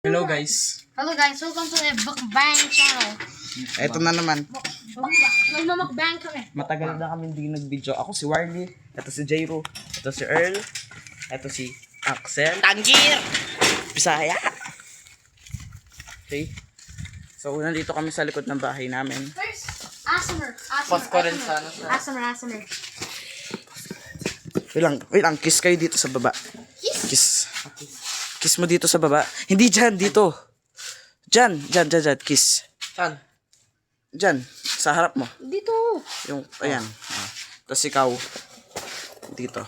Hello guys. Hello guys, welcome to the Mukbang channel. Eto na naman. Magmamukbang kami. Matagal na kami hindi nag-video. Ako si Warly. Ito si Jairo. Ito si Earl. Ito si Axel. Tanggir! Bisaya! Okay. So, nandito kami sa likod ng bahay namin. First, Asmer. Post ko rin sana siya. Asmer. Wait lang. Kiss kayo dito sa baba. Kiss? Kiss. Kiss mo dito sa baba. Hindi dyan, dito. Dyan. Kiss. Saan? Dyan. Sa harap mo. Dito. Yung, ayan. Tapos ikaw. Dito.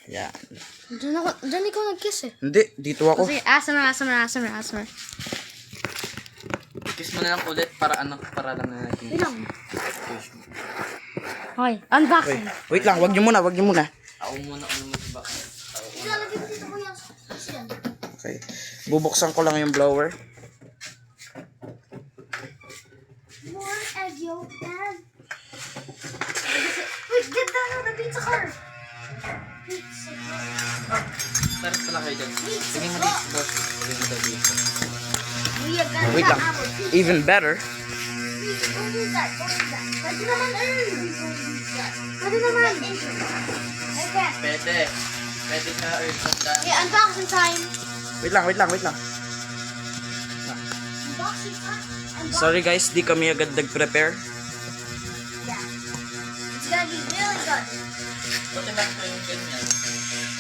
Ayan. Diyan ikaw nag-kiss eh. Hindi, dito ako. Sige, Asmer. Kiss mo na lang ulit para para lang na natin. Ilang. Hoy, unboxing. Wait lang, wag niyo muna. Ako muna mag-iba. Ilalagay mo dito ko yan. Okay. Bubuksan ko lang yung blower. More egg yolk and... Wait, get down on the pizza car. Pizza car. Tarap pala kayo dyan. Tingin mo dito, boss. Tingin mo dito. We are gonna Wait lang. have our pizza. Even better. Don't use that. Pwede naman, Pwede naman. Okay. Pwede ka, Earth. Okay, unboxing time. Wait lang. Unboxing time. Sorry guys, di kami agad nag-prepare. Yeah. It's gonna be really good. Buti lang ko yung ganyan.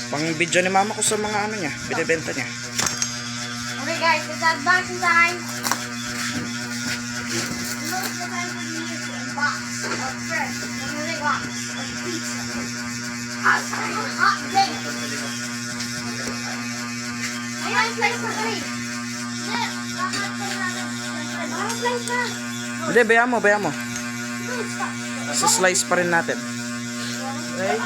Pang video ni mama ko sa mga ano niya, binibenta niya. Okay guys, it's unboxing time. Now's the time for me to unbox a fresh family box of pizza. Hot day. Ayan, slice na kami. Slice na. Hindi, baya mo. Dude, stop. Sa-slice pa rin natin. Okay?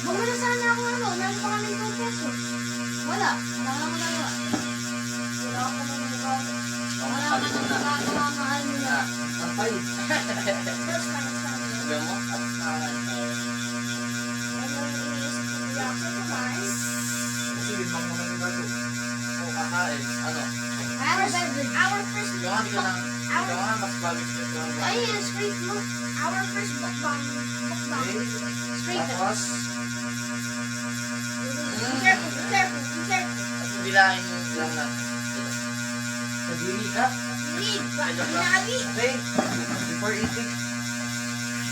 Bumili sana ako meron pa kami 2 peso. Wala ka nang magagawa. Mahal mo na. Sampay. Sabi mo? Kasi limang mo na bago. O kakain. Ano? Our first Yung hindi ka na mas bagay sa ito. Ayun, straight mo. Our first mukbang. Straight up. Tapos, Be careful. bilangin yung lang natin. Naglili ka? Leave. Binabi. Okay. Before eating.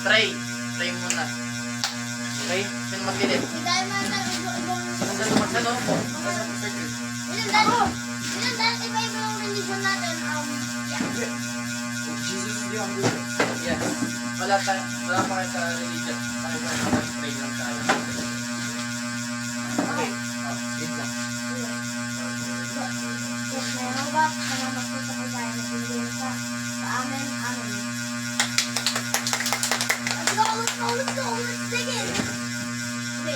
Try muna. Okay? Sino magdilit? Hindi tayo ibang... Magdalo. Ilan dahil iba-iba yung religion natin. Yeah. Jesus is the only way. Yes. Wala pa kayo sa religion. Tayo pa mag-pray lang tayo. Okay. Wait lang. Let's go. Let's dig in. Okay,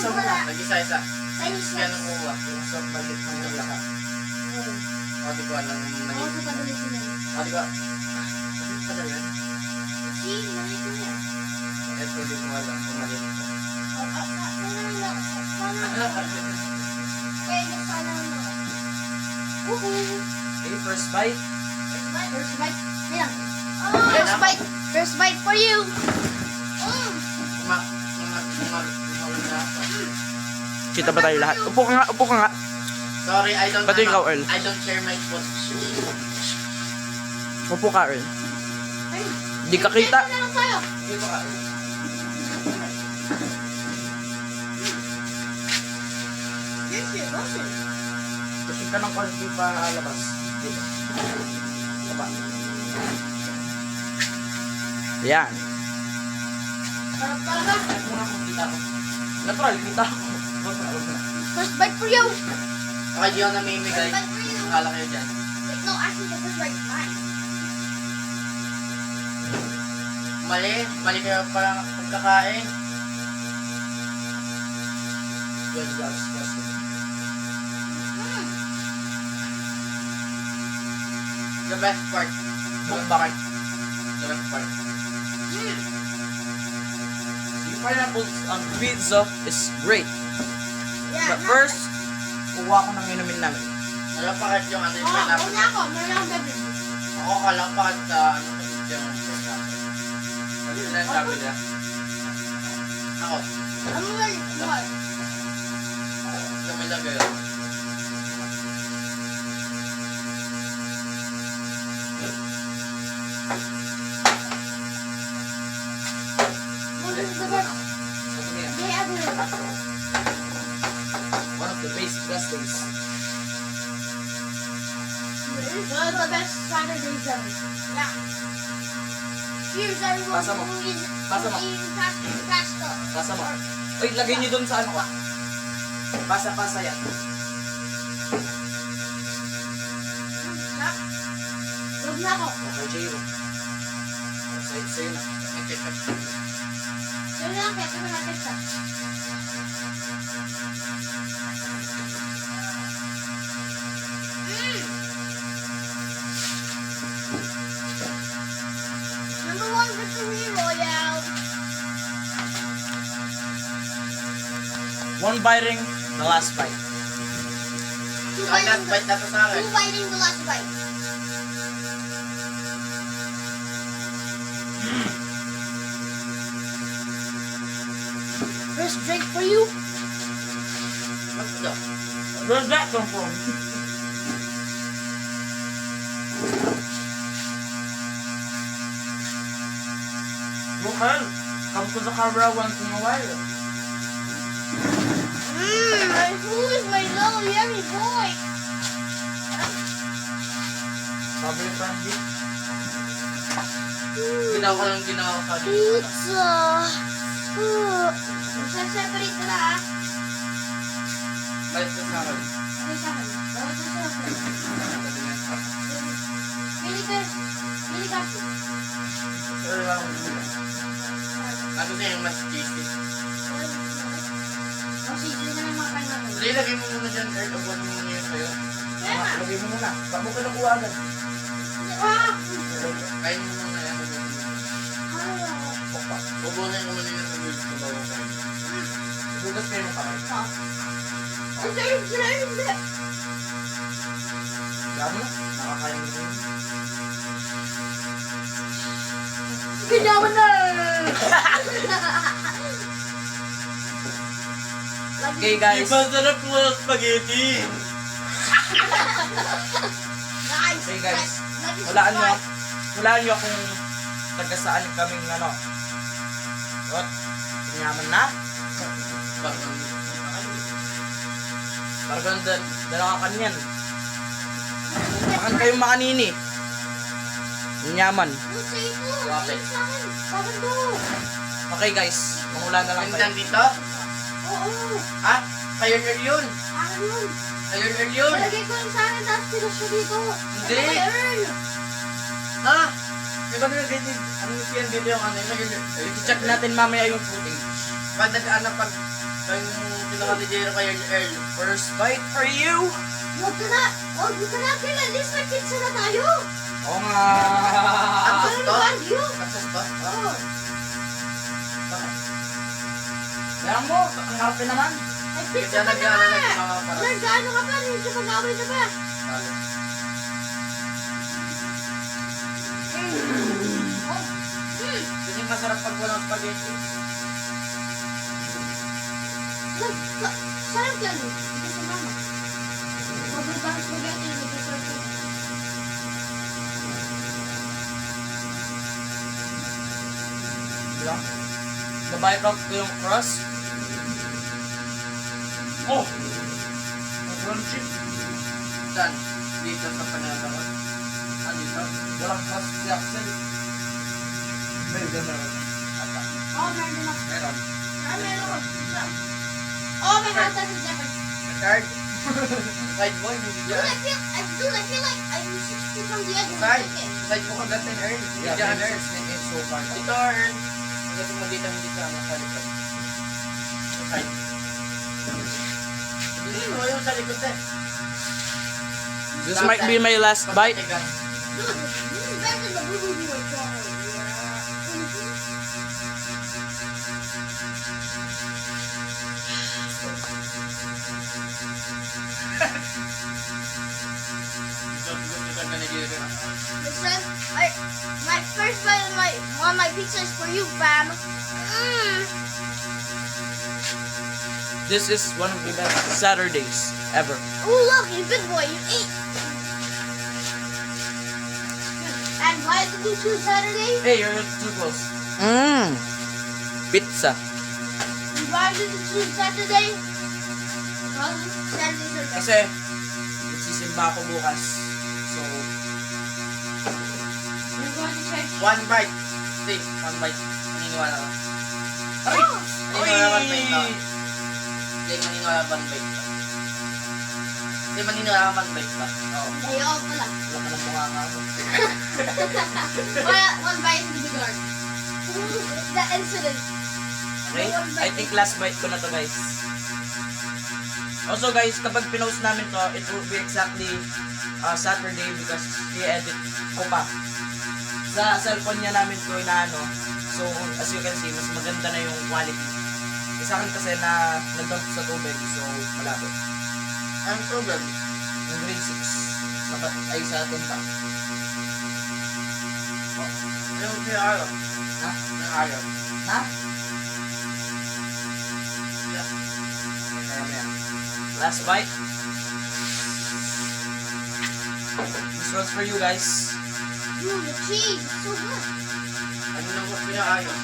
wala. Nag-isa-isa. Chinese Kaya rice. nang kuha. Yung sa balit ng lahat. O, di ko alam yung Ako naging. sa tabi sila. O, di ko. Ano pala yan? See, nalito niya. Ito, di ko alam kung mali. Okay, first bite. First bite for you. Kumawin na ako. Kita ba tayo lahat? Upo ka nga. Sorry, I don't Pati ikaw, Earl. I don't share my food. Upo ka, Earl. Di ka kita. Hindi ko ka. Kasi ka ng quality pa labas. Dito. Baba. Yan. Ay, mura kung kita ko. Natural, kita ko. First bite for you. Okay, di ako namimigay. First bite for you. Kala kayo dyan. Wait, no, actually, the first bite is mine. Mali kayo parang pagkakain. Good guys, the best part. Book bakit? The left part. Yung pineapple pizza is great. Yeah, But first, kuha ko ng inumin namin. Malapakit yung ano yung Oh, pineapple. una ako. Meron akong beverage. Ako kalapakit sa ano sa pizza yung pineapple. Ano yun ang sabi nila? Ako. Ano ba yun? What? Lumilagay ako. What is the best? Sabi niya, They ever. one of the best days. One of the best Saturdays ever. Yeah. Here's everyone Pasa mo. who is Pasa mo. eating pasta. Pasa mo. Uy, lagay niyo doon sa ano ko. Pasa yan. Yeah. Huwag na ako. Okay, Jiro. Sa'yo na. May ketchup. Yun lang, kaya ito natin siya. Number 1 victory royale. One biting, the last bite. Two Ang last biting bite na to sa akin. two biting the last bite. First drink for you. What's that? Where's that come from? Okay, come to the camera once in a while. Who is my little yummy boy? Sabi ni Frankie. Ginawa ko lang ginawa ko sa akin. Pizza. Magsaseparate ka na ah. Balik ko sa akin. Ay, sa akin. Bawal ka sa akin. Pili ka. Pili ka. Ano na yung mas cheesy? O, sige na ng mga kanya mo. Hindi, lagay mo muna dyan, Earth. Abuan mo muna yun sa'yo. Kaya nga. Lagay mo muna. Ba't mo kinukuha agad? Ah! Kain mo muna yan. Bukpa. Bubunin ko muna yung noodles ko bago kain. Bukas kayo ng kamay. Hindi. Dami na. Nakakain mo rin. Ginawa na! Okay guys. Masarap mo ang spaghetti! Guys! Okay guys. Lagi Hulaan nyo. subscribe. Hulaan nyo kung taga saan kaming ano. What? Yaman na? Parang dalawa kanyan. Makan kayong makanini. Yaman. Yung sa ito. Bakit? Yung sa akin. Bakit to? Okay guys. Mangula na lang Yung kayo. nandito? Oo. Ha? Kayo yun! Akin yun. Kayo yun! Nalagay ko yung sa akin tapos pinasya dito. Hindi. Ito kay Earl. Ha? Di ba nilagay ano yan dito yung ano? I-check natin mamaya yung footage. Pagdagaan na pag yung pinaka ni Jero kayo ni Earl. First bite for you. Huwag ka na. Huwag ka na. At least may pizza na tayo. Oo nga. Ang Ano gusto? naman yun? Pasos ba? Oo. Bakit? Yan mo. Ang harapin naman. May Kasi pizza ka na nag-ano nga. mga para. Nag-ano ka pa? Nagkapag-away ka pa? Oh. Hindi masarap pag walang spaghetti. Sarap yan. Ito sa mama. Paborito ang spaghetti. Nag-preserve ko. Diba? Nabite out ko yung crust. Oh! Ang crunchy. Saan? Dito sa panata ko. Ah, dito? Walang crust si Axel. Meron na. Ata. Oh, meron din ako. Meron. Ah, meron ako. Oh, may hot dog is different. Card? Side boy, hindi Dude, dyan. I feel like I'm 60 from the edge of the Side. chicken. Side po kagatin, Earl. Hindi Yeah, dyan, maybe Earl. it's making so far. Dito, Earl. Hanggang mo dito, hindi sa ano, sa likod. Sa side. Hindi mo yung sa likod eh. This might be my last bite. Dude, better than the blue blue one. Listen, my first bite of my pizza is for you, fam. This is one of the best Saturdays ever. Oh look, you good boy, you ate. And why did you choose Saturday? Hey, you're too close. Pizza. And why did you choose Saturday? Because Saturday's are Kasi, magsisimba ako bukas. So, You're going to church. One bite. Hindi, one bite. Maniniwala ka. aray! Maniniwala one bite na. Hindi, maniniwala one bite ka. Hindi, maniniwala one bite ka. Oo. Ayaw pala. Wala ka ng mukha nga ako. One bite in the dark. The incident. Okay? I think last bite ko na to, guys. Also, guys, kapag pinost namin to, it will be exactly Saturday because i-edit ko pa. Sa cellphone niya namin to na ano. So, as you can see, mas maganda na yung quality. Sa akin kasi na nag-dump sa tubig, so malapit. Ang problem. Yung grade 6. Ay, sa atin pa. Yung ayaw. Ha? Yung ayaw. Ha? Yeah. Kaya mo yan. Last bite. This one's for you guys. Dude, the cheese is so good. Ano lang mo pinaayaw?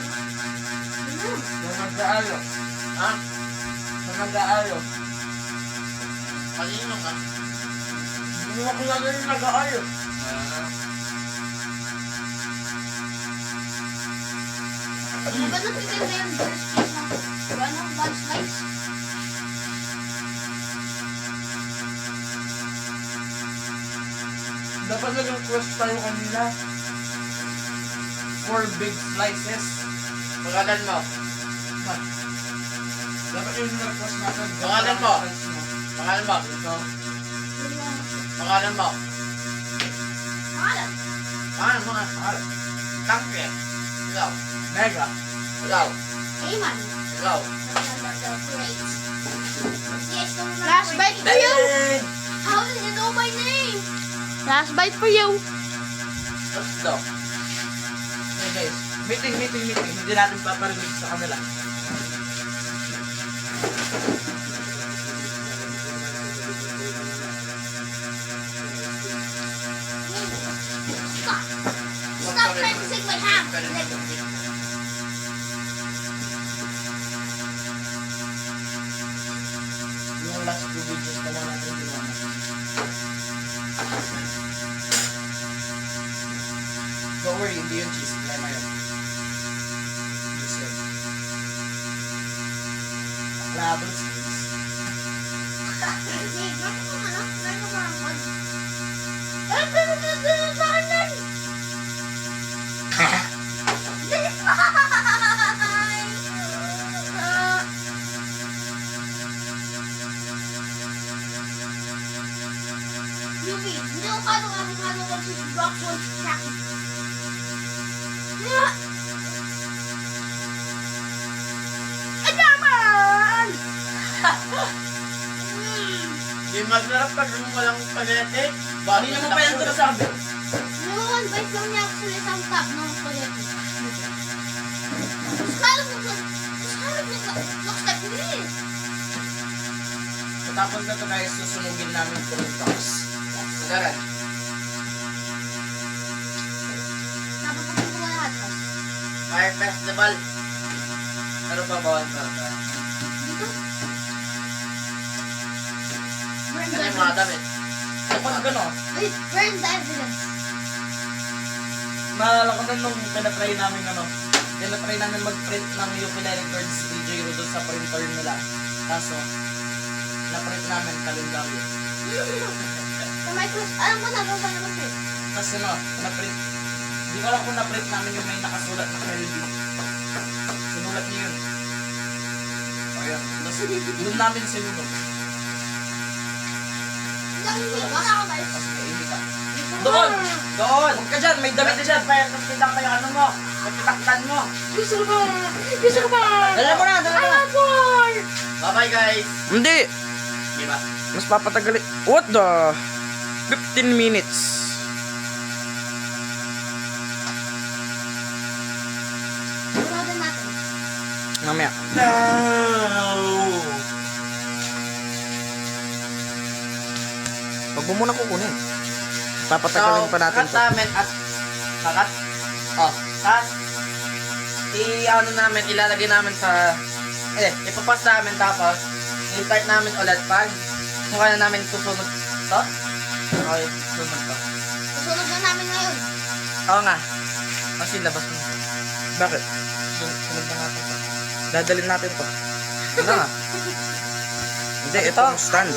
Yung nag-aayo. Ha? Yung nag-aayo. Kanino ka? Hindi mo kilala yung nag-aayo. Ano ba nakikita na yung first piece ng one slice? Dapat nag-request tayo kanina. 4 big slices. Pangalan mo. Dapat yung nag-request natin. Pangalan mo. Pangalan mo. Ito. Pangalan mo. Pangalan. Pangalan mo nga. Pangalan. Tangke. Ikaw. Mega. Ikaw. Ayman. Ikaw. Last bite for you. David! How did you know my name? Last bite for you. What's ito? Okay guys, meeting. Hindi natin paparinig sa kanila. Stop. Stop trying to take my hand. Yung last 2 videos na lang natin ginawa. Don't worry, hindi yung cheese. Problema yun. Yes, yun. Aklabang cheese. Hey, gano'n mo ano? Gano'n mo ang pod? Gano'n sa kanan! Yubi, hindi ko kano ko si Rockwood Jackie. Adaman! Di masarap pag yung walang spaghetti. Hindi naman pa yan sinasabi. Noon, bait lang niya ako sa isang cup ng spaghetti. Looks like this. Tapos na to guys, susunugin namin kung tops. Sagaran. Tapos natin ko lahat. Fire festival. Ano pa bawal pa? Dito. Burn Ano the yung mga evidence. damit? Kapag gano'n, Wait, burn the evidence. naalala ko na nung pinatry namin pinatry namin mag-print ng ukulele chords ni J-Ro doon sa printer nila. Kaso, na-print namin kalendaryo. Sa my class, alam ko na kung saan naman ito. Tapos na-print. Hindi ko alam kung na-print namin yung may nakasulat na Kelby. Sinulat niyo yun. Ayan. Tapos doon namin sinunod. Baka ako guys. Tapos kaili ka. Doon! Doon! Huwag ka dyan! May damit dyan! Kita pa yung ano mo. Pagkitaktan mo. Gusto ko ba? Gusto ko ba? Dala mo na! Dala mo na! Boy! Bye-bye guys. Hindi! Diba? Mas papatagal. What the? 15 minutes. Bunutin natin. Mamaya. No! Wag mo muna kukunin. Papatagalin pa natin kakat to. namin at kakat. Oh, kat. I-ano namin, ilalagay namin sa ipapas namin tapos i-start namin ulit pag mukha na namin susunod to. Okay, susunod to. Susunod na namin ngayon. Oo nga. Kasi labas mo. Bakit? Sunod na natin to. Dadalhin natin to. Ano nga? Hindi, ito ang stand.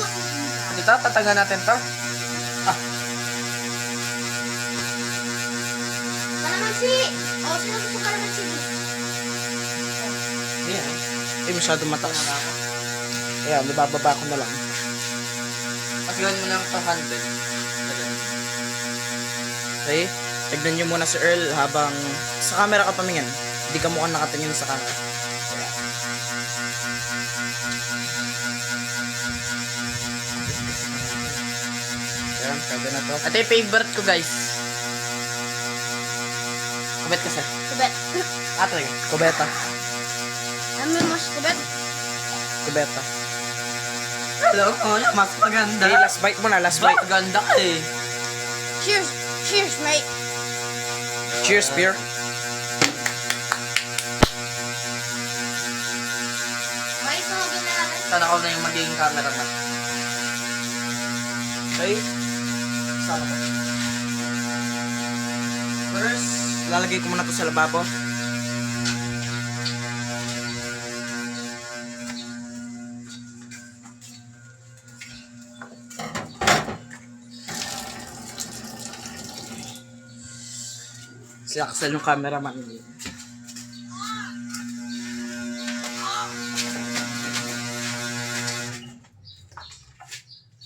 Dito, tatagan natin to. Kalamansi! O, sino gusto kalamansi? Hindi yan. Eh, masyado mataas. Ayan, nabababa ko na lang. Kasi gawin mo lang to 100. Okay? Tignan nyo muna si Earl habang sa camera ka pamingin. Hindi ka mukhang nakatingin sa camera. Ayan, pwede na to. Ito yung favorite ko guys. Kubet kasi. Kubet. Talaga. Kubeta. Ano mo mas kubet? Kubeta. Hello, mas maganda. Okay, last bite mo na, last bite. Maganda ka eh. Cheers! Cheers, mate! Cheers, beer. Okay, sunodin na natin. Sana ako na yung magiging cameraman. Okay. Sama ko. First, lalagay ko muna to sa lababo. Si Axel yung cameraman.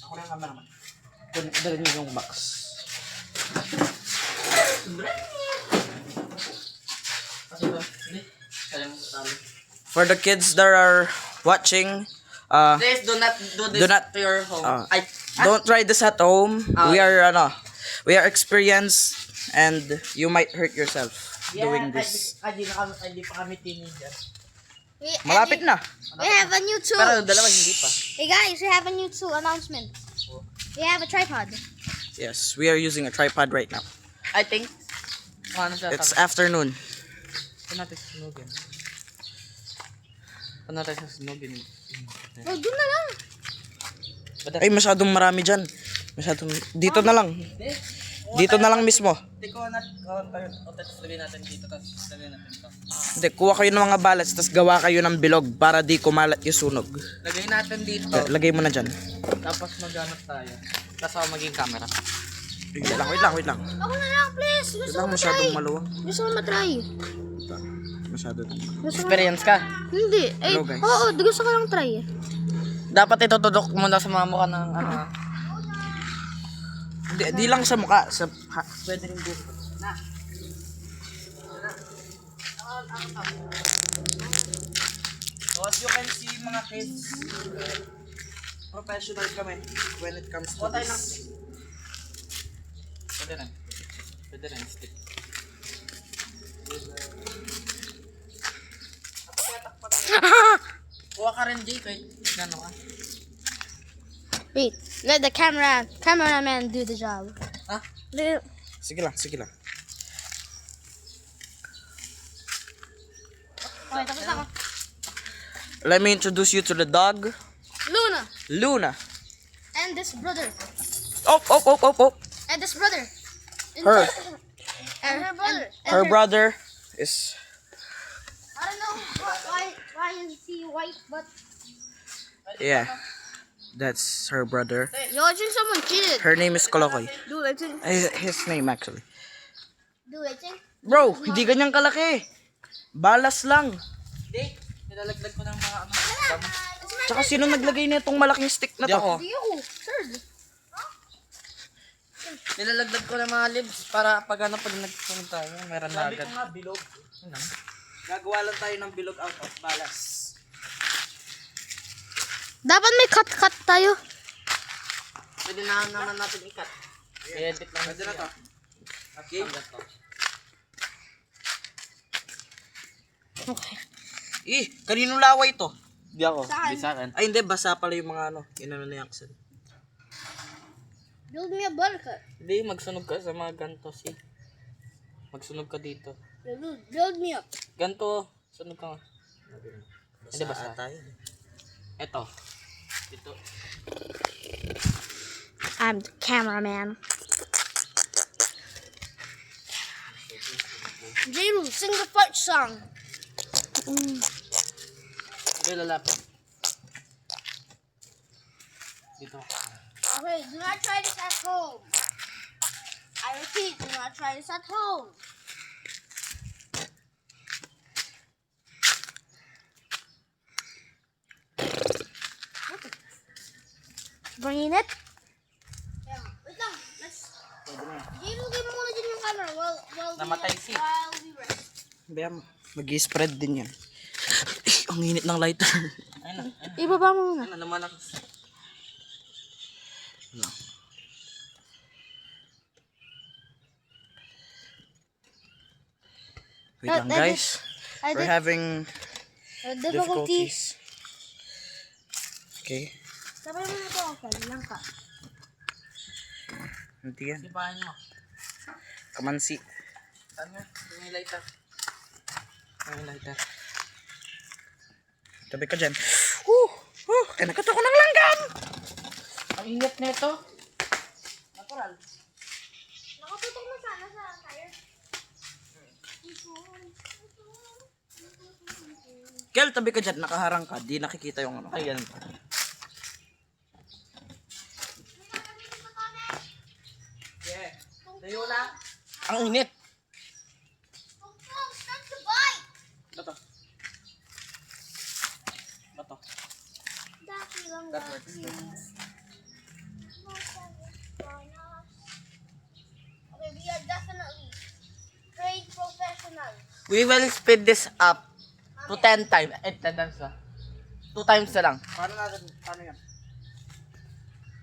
Ako na yung cameraman. Dali niyo yung box. Kasi ito, hindi. Kaya mo sa talo. For the kids that are watching, Please do not do this Do not- to your home. don't try this at home. We Okay. are experienced and you might hurt yourself doing this. Hindi pa kami teenager. Malapit na. We have a new tool. Pero dalawa hindi pa. Hey guys, we have a new tool announcement. We have a tripod. Yes, we are using a tripod right now. I think. Ano siya? It's afternoon. Ito natin sunugin. Ito natin sunugin. Oh, doon na lang. Ay, masyadong marami dyan. Masyadong... Dito na lang. Dito na lang mismo. Hindi ko na tayo. Tapos lagay natin dito. Tapos lagay natin ito. Hindi, kuha kayo ng mga ballots, tapos gawa kayo ng bilog para di kumalat yung sunog. Lagay natin dito. Lagay mo na dyan. Tapos maghanap tayo. Tapos ako maging camera. Wait lang. Ako na lang, please. Wait Gusto lang, ko matry. masyadong maluwang. Gusto ko matry. Masyado. Gusto ko Experience ka. Hindi. Eh, Hello, guys. oo, gusto ko lang try. Dapat itutudok mo na sa mga mukha ng ano. Di lang sa mukha. Pwede rin dito. So as you can see mga kids, professional kami when it comes to this. Pwede na. Pwede na. Stick. Kuha ka rin, Jay. Kahit gano'n ka. Wait, let the cameraman do the job. Ha? Sige lang. Okay, tapos ako. Let me introduce you to the dog, Luna. Luna. And this brother. Oh. And this brother. And Her. And her brother. Her brother is... I don't know why is he white, but... Yeah. That's her brother. Yo, I think someone cheated. Her name is Kolokoy. Dude, I think... His name actually. Dude, I think... Bro, hindi ganyang kalaki. Balas lang. Hindi. Nilalagdag ko ng mga ano. Tsaka sino naglagay na itong malaking stick na Di to? ako. Hindi ako. Third. Nilalagdag ko ng mga leaves para pag nagsunod tayo, meron na Sabi agad. ko nga, bilog. Gagawa lang tayo ng bilog out of balas. Dapat may cut-cut tayo. Pwede na naman natin ikat. I-edit lang Pwede na to. Okay. Okay. Kaninong laway to? Di ako. Saan? Di sa akin. Ay, hindi. Basa pala yung mga ano. Inano ni Axel. Build me a bunker. Hindi, magsunog ka sa mga ganto, si. Magsunog ka dito. Build me up. Ganto, sunog ka nga. Hindi, basa. tayo. Eto. Dito. I'm the cameraman. Jiru, sing the fight song. Hindi, lalapit. Dito. Okay, do not try this at home. I repeat, do not try this at home. Bringing it? Yeah, wait lang. Let's... Jiru, give mo muna dyan yung camera while Namatay si. while we rest. Bam. Mag-spread din yan. Ang init ng lighter. Ayun na. Ibaba mo muna. Ayun na naman ako. Wait lang guys. We're having difficulties. difficulties. Okay. Sabay mo na ito, okay? Lang ka. Hindi yan. Sipahan nyo. Kamansi. Saan mo? Yung lighter. Yung lighter. Tabi ka dyan. Kinagat ako ng langgam! Ang ingat na ito. Natural. Nakatutok mo sana sa tire. Kel, tabi ka dyan. Nakaharang ka. Di nakikita yung ano. Ayan. Yeah. Tayo na. Ang init. Start to bite! Bato. Bato. Dati lang That works. Okay, we are definitely trade professionals. We will speed this up to 10 times. 10 times ba? 2 times na lang. Paano yan?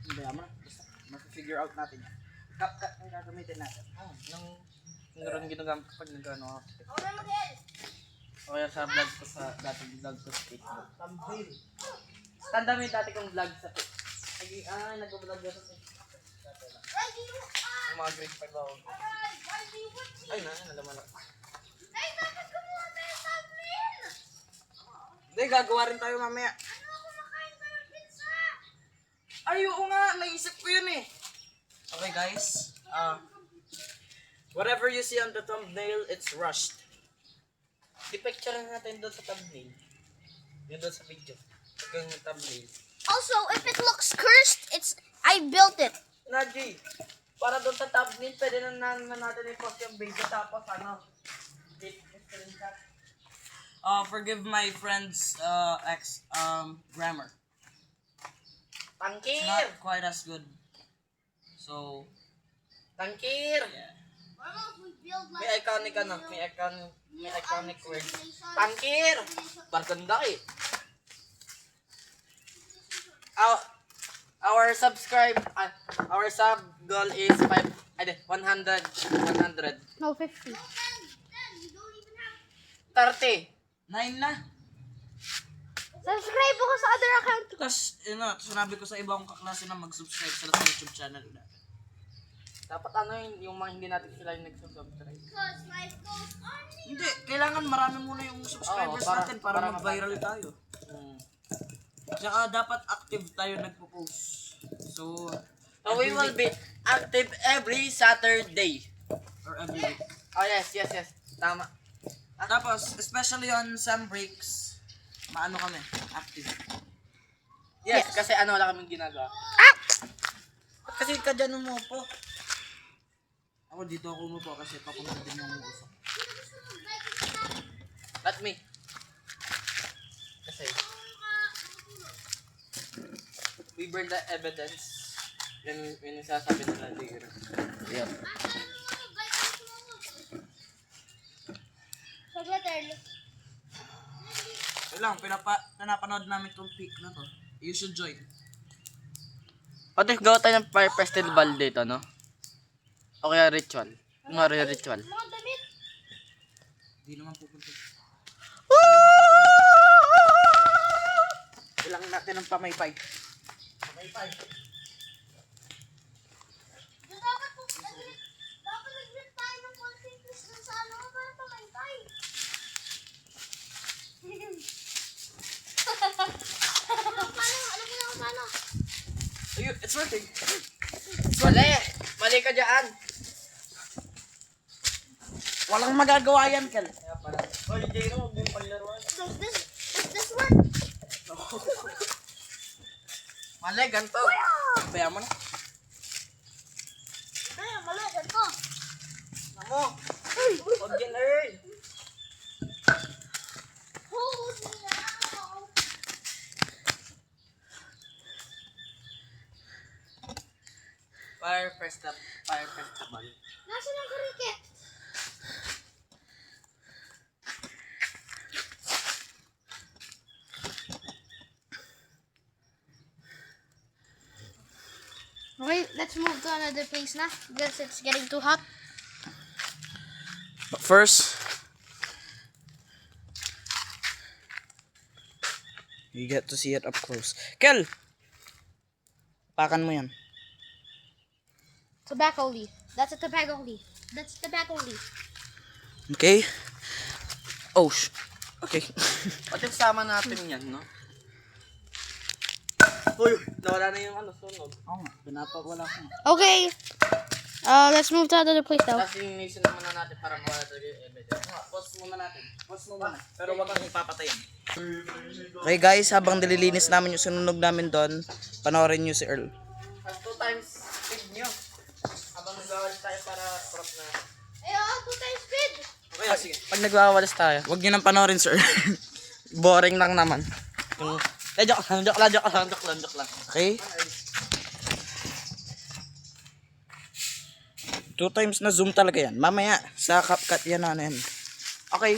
Hindi, ama. Basta, mag-figure out natin yan. Cut ang gagamitin natin. Nung naroon ginagamit ko pag nag-ano ako. Ako na mag-edit. O kaya sa vlog ko sa dating vlog ko sa Facebook. Thumbnail. Tanda mo yung dati kong vlog sa nag-vlog ko sa Facebook. Why do you, Yung mga grade 5 ako. why do you want me? Ay nalaman ako. Ay, dapat gumawa tayo sa thumbnail! Hindi, gagawa rin tayo mamaya. Ano ako makain tayo ng pizza? Ay, oo nga. Naisip ko yun eh. Okay guys. Whatever you see on the thumbnail, it's rushed. Di-picture natin doon sa thumbnail. Yun doon sa video. Pag yung thumbnail. Also, if it looks cursed, I built it. Naji, para doon sa thumbnail, pwede na natin i-post yung video tapos ano. Screenshot. Forgive my friend's grammar. Tangkir! Not quite as good. So, Tangkir! yeah. What about if we build like May iconic ano, may iconic word. Tangkir! Barkanda eh. Our our sub goal is 100. No, 50. 30. 9 na. Subscribe ako sa other account. Tapos, sinabi ko sa ibang kaklase na mag-subscribe sila sa YouTube channel na. Dapat ano yung mga hindi natin sila yung nagsusubscribe. Because life goes on. Hindi, kailangan marami muna yung subscribers Oo, natin para para mag-viral tayo. Tsaka dapat active tayo nagpo-post. So We will be active every Saturday. or every week. Oh yes. Tama. Tapos, especially on some breaks, maano kami, active. Yes, kasi ano wala kaming ginagawa. Kasi ka dyan umupo. Ako dito ako umupo kasi papunta din yung umuusok. Let me. Kasi we burn the evidence. Yan yung sasabi nila dito. Yun. Wait lang, pinapanood namin tong peak na to. You should join. What if gawa tayo ng fire festival dito, no? O kaya ritual. Kunwari ritual. Mga damit. Hindi naman pupunta. Ilang natin ang pamaypay. Pamaypay. Dapat nag-rip tayo ng concentrate dun sa ano, para pamaypay. Alam mo na kung paano. Ayun, it's working. Mali! Mali ka dyan! Walang magagawa yan, Kel. Oy, Jero, huwag yung paglaruan. Does this work? Mali, ganito. Kaya mo na. Ay, mali, ganito. Namo! Huwag yan, Earl! Hold me now. Fire festival. Nasaan ang cricket? Okay, let's move to another place now because it's getting too hot. But first, you get to see it up close. Kel! Pakan mo yan. Tobacco leaf. That's a tobacco leaf. That's tobacco leaf. Okay? Oh, okay. What if sama natin yan, no? Uy, nawala na yung ano, sunog. Oo nga, pinapawala ko. Okay. Let's move to another place now. Tapos linisin naman na natin para mawala talaga yung evidence. Pause muna natin. Pause muna. Pero wag kang ipapatayin. Okay guys, habang nililinis namin yung sununog namin doon, panoorin nyo si Earl. At 2 times speed nyo. Habang nagwawalis tayo para prop na. Ayun, 2 times speed. Okay, sige. Pag nagwawalis tayo. Huwag nyo nang panoorin, sir. Boring lang naman. Yung... joke lang. Okay? 2 times na zoom talaga yan. Mamaya, sa CapCut yan na yan. Okay.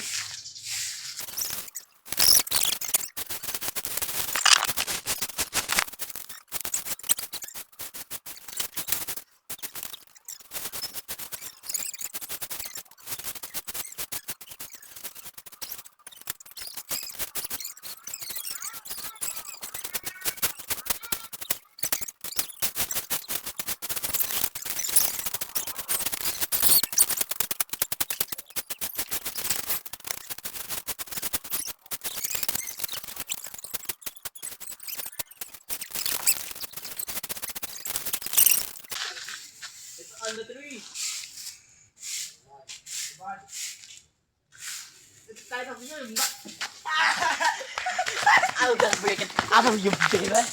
On the tree. It's kind of you. I'll just break it out of you, baby. It's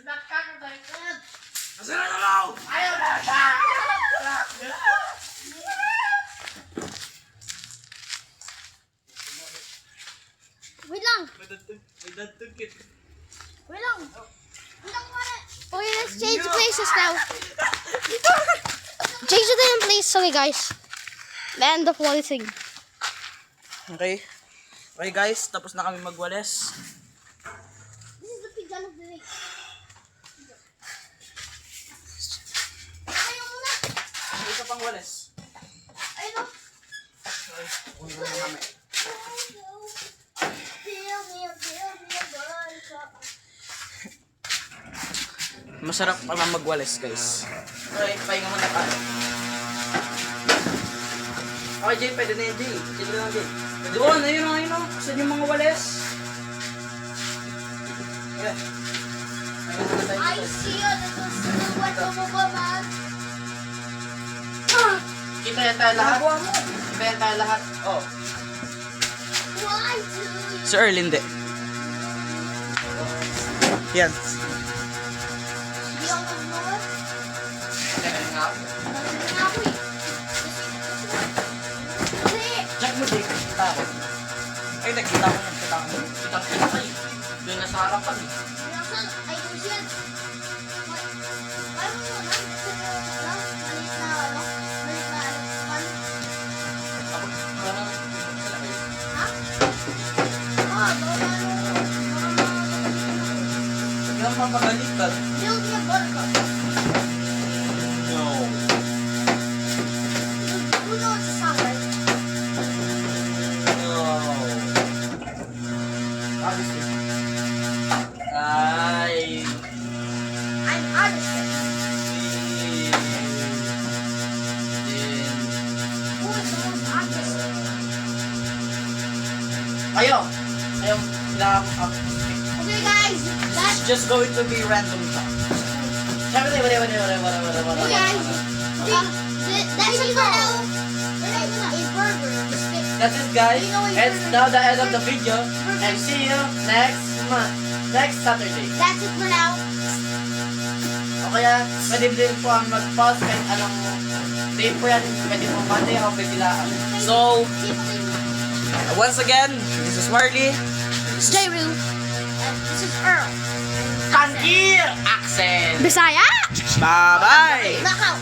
not covered like that. Ayaw na siya. Wait lang. May dadtugkit. Wait lang. Okay, let's change places now. Change to different place. Sorry, guys. Land of wallissing. Okay. Okay guys, tapos na kami magwalis. This is the pigeon of the week. Ayaw mo na. May isa pang walis. Ayun na. Uwi ko na namin. Masarap pala magwalis guys. Okay, pahinga muna tayo. Okay, Jay, pwede na yun, Jay. Sige lang, Jay. Doon, ayun o. Saan yung mga walis? Yeah. Ayun na tayo. I see you. What mo ba, man? Kita yan tayo lahat. Nagawa mo. Kita yan tayo lahat. Oh. Why do you? Si Earl, hindi. Yan. Hindi ako magmawal. Teka nga. Nalagyan na ako eh. Kasi. Check mo, Jake. Ay, nakita ko. Kita kayo. Doon na sa harapan. Nasaan? Ay, kung siya. Parang mo na. Malit na ano? Malit na ano? Ha? Ah, baka ano? Hindi naman mapagalitan. Build me a buttercup. No. Who knows the sound, right? No. Obviously. Ay. I'm artist. Who is the most artist? Kayo. Kayo. Lang. Okay, guys. It's just going to be random time. Wala. Okay, guys. That's it for now. A burger. That's it, guys. It's now the end of the video. And see you next month. Next Saturday. That's it for now. O kaya, pwede din po ang mag-pause kahit anong day po yan. Pwede po Monday o biglaan. So, once again, this is Marley. Stay real. And this is Earl. Kangkir accent! Bisaya. Bye-bye! Knockout.